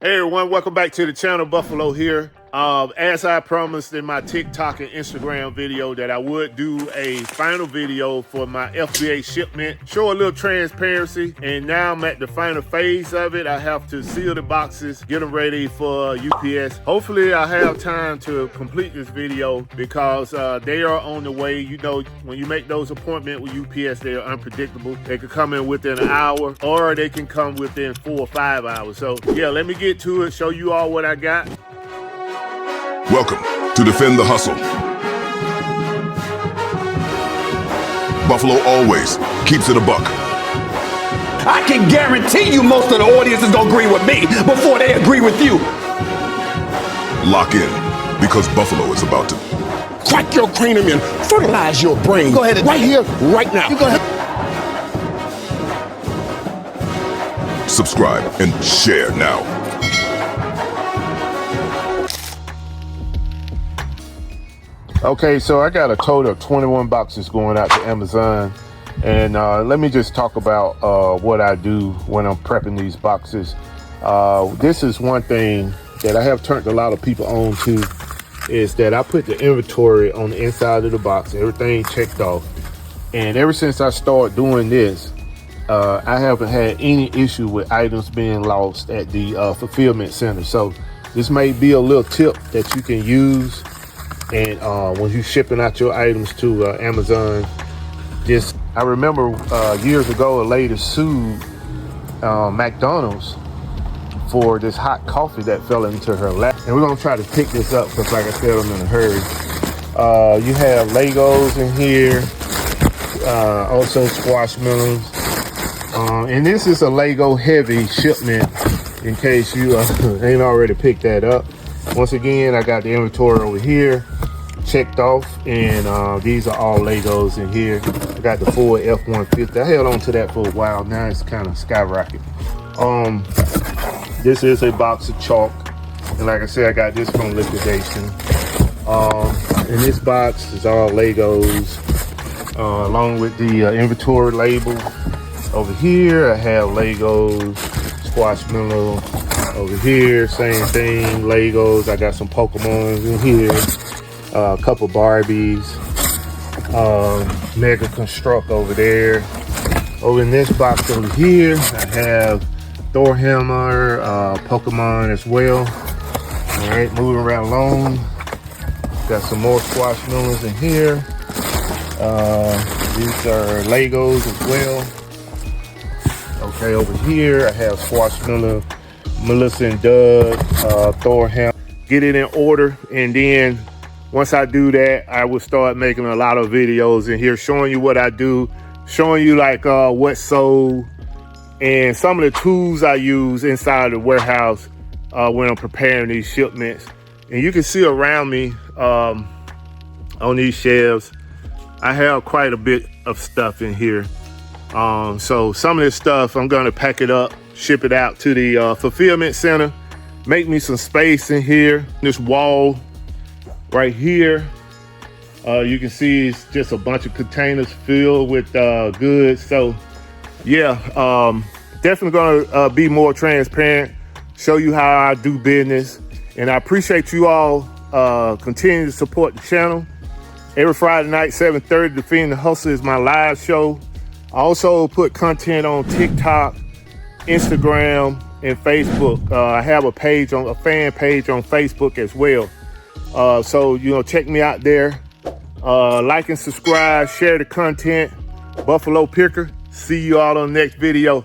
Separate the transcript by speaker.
Speaker 1: Hey everyone, welcome back to the channel. Buffalo here. As I promised in my TikTok and Instagram video that I would do a final video for my FBA shipment, show a little transparency, and now I'm at the final phase of it. I have to seal the boxes, get them ready for UPS. Hopefully I have time to complete this video because they are on the way. You know, when you make those appointments with UPS, they are unpredictable. They could come in within an hour or they can come within 4 or 5 hours. So yeah, let me get to it, show you all what I got.
Speaker 2: Welcome to Defend the Hustle. Buffalo always keeps it a buck.
Speaker 3: I can guarantee you most of the audience is gonna agree with me before they agree with you.
Speaker 2: Lock in, because Buffalo is about to
Speaker 4: crack your cranium and fertilize your brain.
Speaker 3: Go ahead and
Speaker 4: right here, right now.
Speaker 3: You go ahead.
Speaker 2: subscribe and share now.
Speaker 1: Okay, so I got a total of 21 boxes going out to Amazon. And let me just talk about what I do when I'm prepping these boxes. This is one thing that I have turned a lot of people on to, is that I put the inventory on the inside of the box, everything checked off. And ever since I started doing this, I haven't had any issue with items being lost at the fulfillment center. So this may be a little tip that you can use. And when you're shipping out your items to Amazon, I remember years ago, a lady sued McDonald's for this hot coffee that fell into her lap. And we're gonna try to pick this up because, like I said, I'm in a hurry. You have Legos in here, also squashmallows. And this is a Lego heavy shipment in case you ain't already picked that up. Once again, I got the inventory over here checked off, and these are all Legos in here. I got the Ford F-150. I held on to that for a while. Now it's kind of skyrocket. This is a box of chalk, and like I said, I got this from liquidation. And this box is all Legos, along with the inventory label. Over here, I have Legos, Squashmallow. Over here, same thing, Legos. I got some Pokemons in here, a couple Barbies, Mega Construct over there. Over in this box over here, I have Thor Hammer, Pokemon as well. All right, moving right along. Got some more Squashmallows in here. These are Legos as well. Okay, over here, I have Squashmallow, Melissa and Doug, Thor Hammer. Get it in order, and then once I do that, I will start making a lot of videos in here showing you what I do, showing you like what's sold, and some of the tools I use inside the warehouse when I'm preparing these shipments. And you can see around me on these shelves, I have quite a bit of stuff in here. So some of this stuff, I'm gonna pack it up, ship it out to the fulfillment center, make me some space in here. This wall right here, you can see it's just a bunch of containers filled with goods. So yeah, definitely gonna be more transparent, show you how I do business. And I appreciate you all continuing to support the channel. Every Friday night, 7:30, Defend the Hustle is my live show. I also put content on TikTok, Instagram, and Facebook. I have a fan page on Facebook as well. So, you know, check me out there. Like and subscribe, share the content. Buffalo Picker. See you all on the next video.